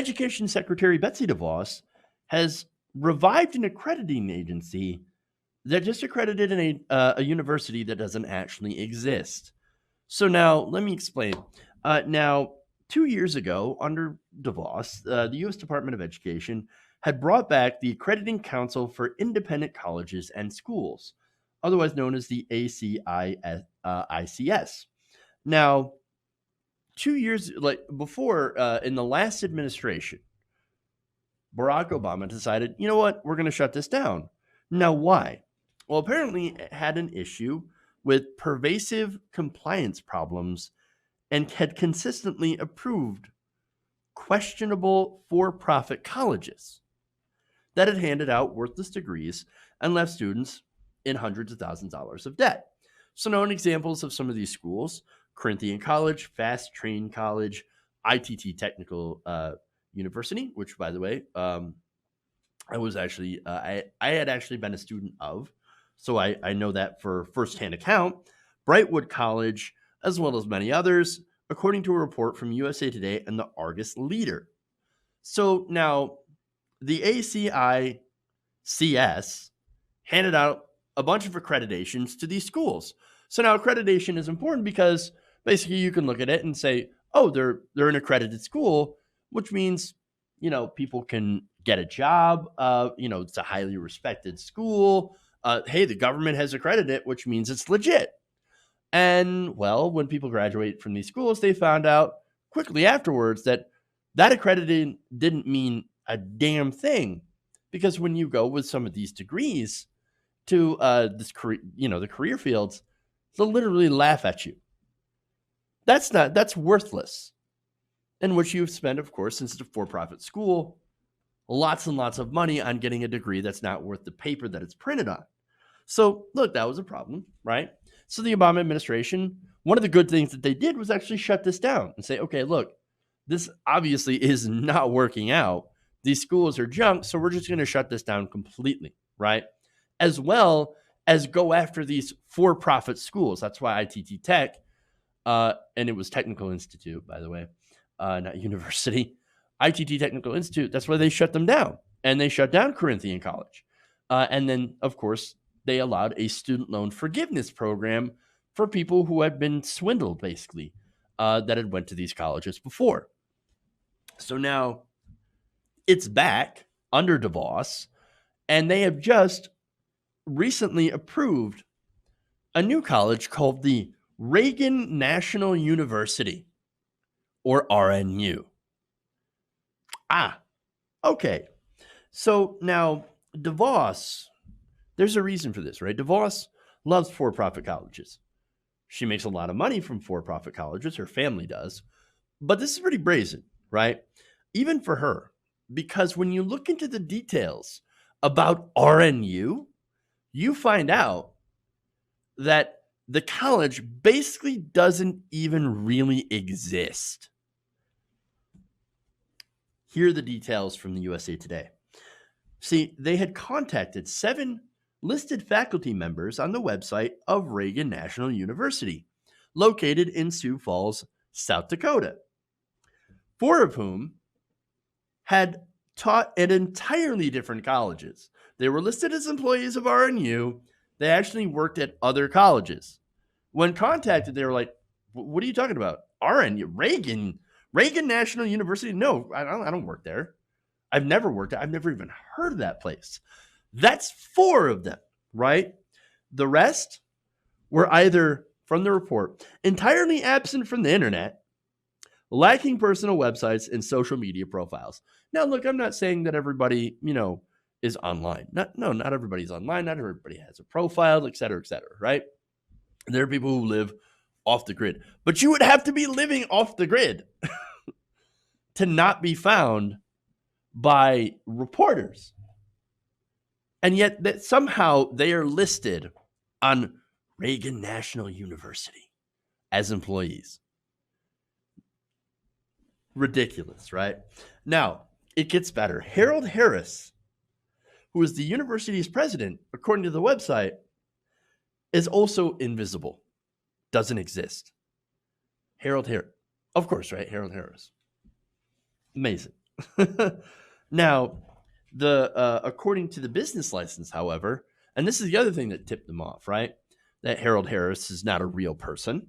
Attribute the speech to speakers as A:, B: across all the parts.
A: Education Secretary Betsy DeVos has revived an accrediting agency that just accredited a university that doesn't actually exist. So now let me explain. Now, 2 years ago, under DeVos, the U.S. Department of Education had brought back the Accrediting Council for Independent Colleges and Schools, otherwise known as the ICS. Now, 2 years like before, in the last administration, Barack Obama decided, you know what, we're going to shut this down. Now, why? Well, apparently it had an issue with pervasive compliance problems and had consistently approved questionable for-profit colleges that had handed out worthless degrees and left students in hundreds of thousands of dollars of debt. So known examples of some of these schools: Corinthian College, Fast Train College, ITT Technical University, which, by the way, I was actually I had actually been a student of, so I know that for firsthand account. Brightwood College, as well as many others, according to a report from USA Today and the Argus Leader. So now the ACICS handed out a bunch of accreditations to these schools. So now accreditation is important because basically you can look at it and say, oh, they're an accredited school, which means, people can get a job. It's a highly respected school. Hey, the government has accredited it, which means it's legit. And, well, when people graduate from these schools, they found out quickly afterwards that accrediting didn't mean a damn thing, because when you go with some of these degrees to the career fields, they'll literally laugh at you. That's worthless. And what you've spent, of course, since it's a for-profit school, lots and lots of money on getting a degree that's not worth the paper that it's printed on. So, look, that was a problem, right? So the Obama administration, one of the good things that they did was actually shut this down and say, okay, look, this obviously is not working out. These schools are junk, so we're just going to shut this down completely, right? As well as go after these for-profit schools. That's why ITT Tech, and it was Technical Institute, by the way, not university. ITT Technical Institute, that's why they shut them down. And they shut down Corinthian College. And then, of course, they allowed a student loan forgiveness program for people who had been swindled, basically, that had went to these colleges before. So now it's back under DeVos, and they have just recently approved a new college called the Reagan National University, or RNU. Okay. So now DeVos, there's a reason for this, right? DeVos loves for-profit colleges. She makes a lot of money from for-profit colleges. Her family does. But this is pretty brazen, right? Even for her, because when you look into the details about RNU, you find out that the college basically doesn't even really exist. Here are the details from the USA Today. See, they had contacted 7 listed faculty members on the website of Reagan National University, located in Sioux Falls, South Dakota, 4 of whom had taught at entirely different colleges. They were listed as employees of RNU. They actually worked at other colleges. When contacted, they were like, what are you talking about? RNU? Reagan National University? No, I don't work there. I've never worked there. I've never even heard of that place. That's 4 of them, right? The rest were either, from the report, entirely absent from the internet, lacking personal websites and social media profiles. Now, look, I'm not saying that everybody, is online. Not everybody's online. Not everybody has a profile, et cetera, right? There are people who live off the grid. But you would have to be living off the grid to not be found by reporters. And yet that somehow they are listed on Reagan National University as employees. Ridiculous, right? Now, it gets better. Harold Harris, who is the university's president, according to the website, is also invisible. Doesn't exist. Harold Harris. Of course, right? Harold Harris. Amazing. Now, according to the business license, however, and this is the other thing that tipped them off, right? That Harold Harris is not a real person.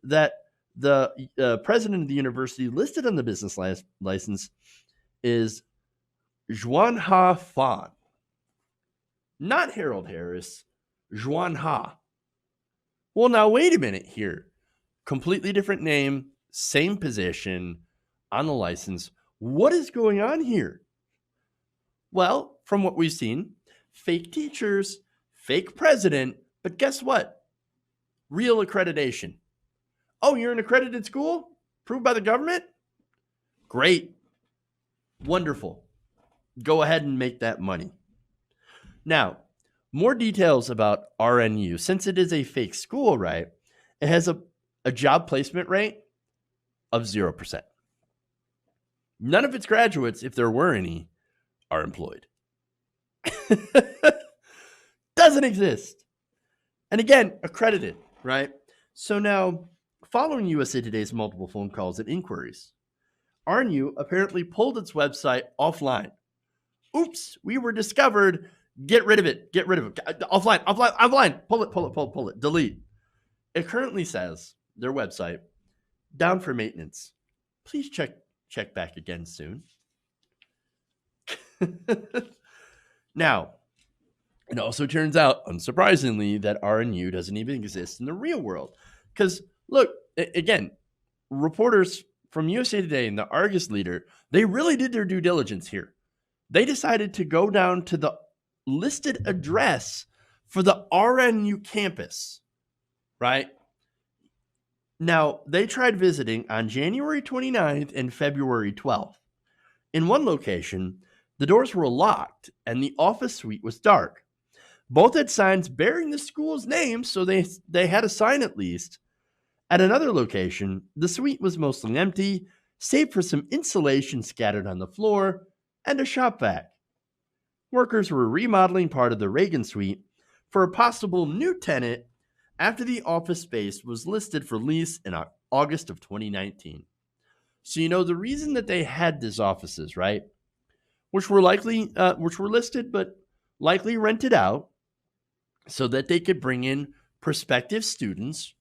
A: That the president of the university listed on the business license is Juan Ha Fan, not Harold Harris, Juan Ha. Well, now wait a minute here. Completely different name, same position on the license. What is going on here? Well, from what we've seen, fake teachers, fake president, but guess what? Real accreditation. Oh, you're an accredited school? Approved by the government? Great. Wonderful. Go ahead and make that money. Now, more details about RNU. Since it is a fake school, right? It has a job placement rate of 0%. None of its graduates, if there were any, are employed. Doesn't exist. And again, accredited, right? So now, following USA Today's multiple phone calls and inquiries, RNU apparently pulled its website offline. Oops, we were discovered. Get rid of it. Get rid of it. Offline. Pull it. Delete. It currently says, their website, down for maintenance. Please check back again soon. Now, it also turns out, unsurprisingly, that RNU doesn't even exist in the real world. Because, look, again, reporters from USA Today and the Argus Leader, they really did their due diligence here. They decided to go down to the listed address for the RNU campus, right? Now, they tried visiting on January 29th and February 12th. In one location, the doors were locked and the office suite was dark. Both had signs bearing the school's name, so they had a sign at least. At another location, the suite was mostly empty, save for some insulation scattered on the floor and a shop vac. Workers were remodeling part of the Reagan suite for a possible new tenant after the office space was listed for lease in August of 2019. So you know the reason that they had these offices, right? Which were listed, but likely rented out so that they could bring in prospective students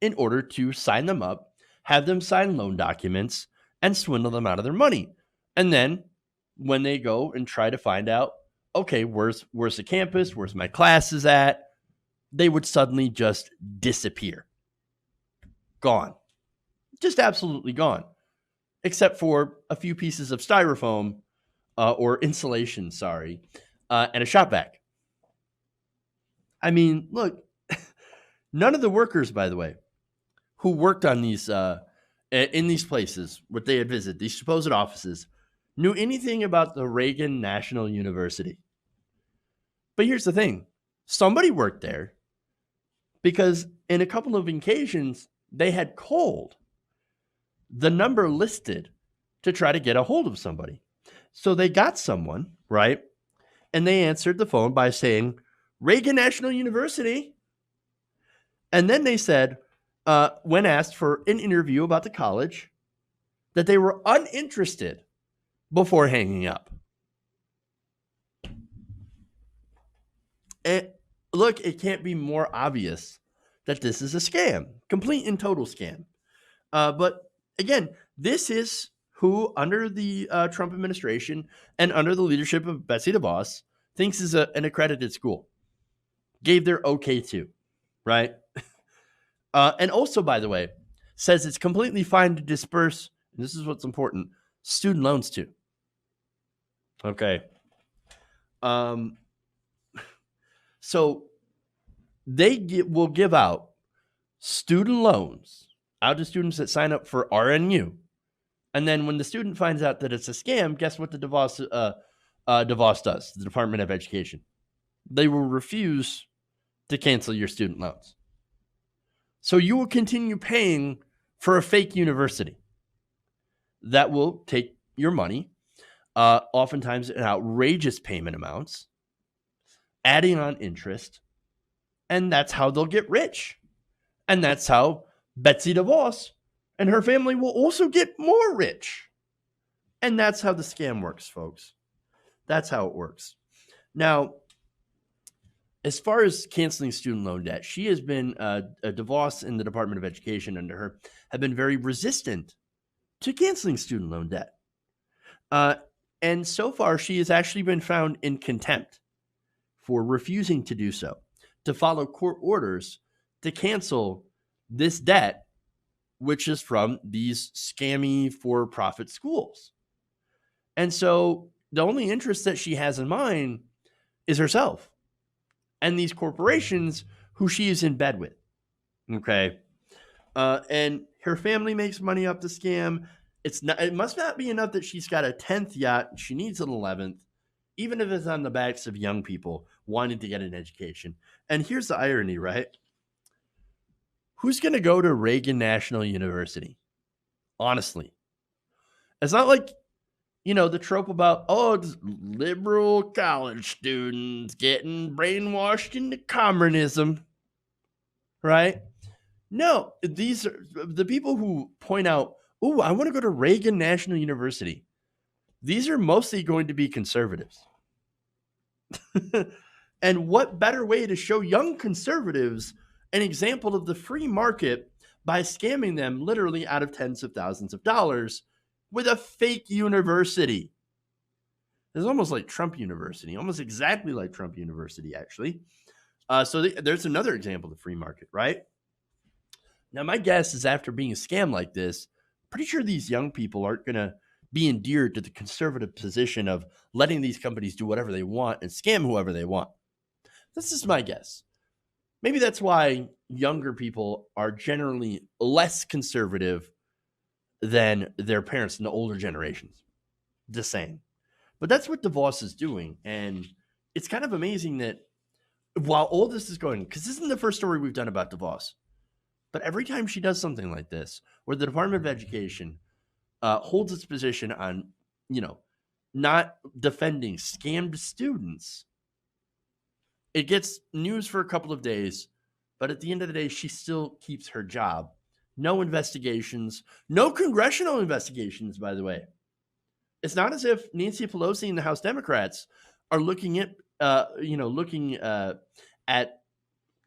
A: in order to sign them up, have them sign loan documents, and swindle them out of their money. And then when they go and try to find out, okay, where's the campus, where's my classes at, they would suddenly just disappear. Gone. Just absolutely gone. Except for a few pieces of styrofoam or insulation, and a shop vac. I mean, look, none of the workers, by the way, who worked on these in these places, what they had visited, these supposed offices, knew anything about the Reagan National University. But here's the thing. Somebody worked there because in a couple of occasions, they had called the number listed to try to get a hold of somebody. So they got someone, right? And they answered the phone by saying, Reagan National University. And then they said, when asked for an interview about the college, that they were uninterested before hanging up. And look, it can't be more obvious that this is a scam, complete and total scam. But again, this is who, under the Trump administration and under the leadership of Betsy DeVos, thinks is an accredited school. Gave their okay to, right? And also, by the way, says it's completely fine to disperse, and this is what's important, student loans too. Okay. So they will give out student loans out to students that sign up for RNU. And then when the student finds out that it's a scam, guess what the DeVos does, the Department of Education? They will refuse to cancel your student loans. So you will continue paying for a fake university that will take your money, oftentimes in outrageous payment amounts, adding on interest, and that's how they'll get rich. And that's how Betsy DeVos and her family will also get more rich. And that's how the scam works, folks. That's how it works. Now, as far as canceling student loan debt, she has been, DeVos in the Department of Education under her have been very resistant to canceling student loan debt. And so far, she has actually been found in contempt for refusing to do so, to follow court orders to cancel this debt, which is from these scammy for-profit schools. And so the only interest that she has in mind is herself and these corporations who she is in bed with. Okay. And her family makes money off the scam. It must not be enough that she's got a 10th yacht. She needs an 11th, even if it's on the backs of young people wanting to get an education. And here's the irony, right? Who's going to go to Reagan National University? Honestly. It's not like, the trope about, it's liberal college students getting brainwashed into communism, right? No, these are the people who point out, I want to go to Reagan National University. These are mostly going to be conservatives. And what better way to show young conservatives an example of the free market by scamming them literally out of tens of thousands of dollars with a fake university? It's almost like Trump University, almost exactly like Trump University, actually. There's another example of the free market, right? Now, my guess is after being a scam like this, pretty sure these young people aren't going to be endeared to the conservative position of letting these companies do whatever they want and scam whoever they want. This is my guess. Maybe that's why younger people are generally less conservative than their parents in the older generations. Just saying. But that's what DeVos is doing. And it's kind of amazing that while all this is going, because this isn't the first story we've done about DeVos, but every time she does something like this, where the Department of Education holds its position on, not defending scammed students, it gets news for a couple of days, but at the end of the day, she still keeps her job. No investigations, no congressional investigations, by the way. It's not as if Nancy Pelosi and the House Democrats are looking at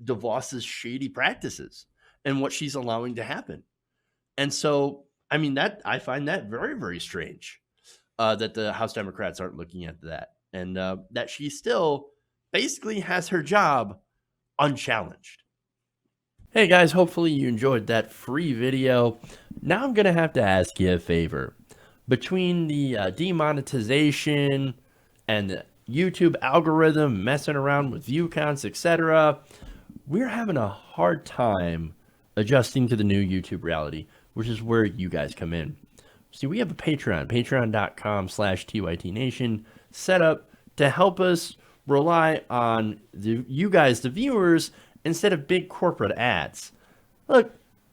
A: DeVos's shady practices and what she's allowing to happen. And so, I find that very, very strange that the House Democrats aren't looking at that, and that she still basically has her job unchallenged. Hey guys, hopefully you enjoyed that free video. Now I'm going to have to ask you a favor. Between the demonetization and the YouTube algorithm messing around with view counts, etc., we're having a hard time adjusting to the new YouTube reality, which is where you guys come in. See, we have a patreon.com/TYTNation set up to help us rely on you guys, the viewers, instead of big corporate ads. Look,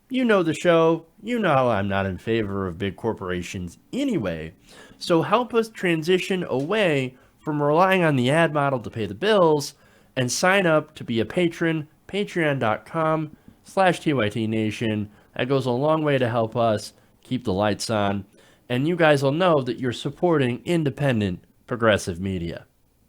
A: you know the show. You know I'm not in favor of big corporations anyway. So help us transition away from relying on the ad model to pay the bills and sign up to be a patron, patreon.com/TYTNation. That goes a long way to help us keep the lights on. And you guys will know that you're supporting independent progressive media.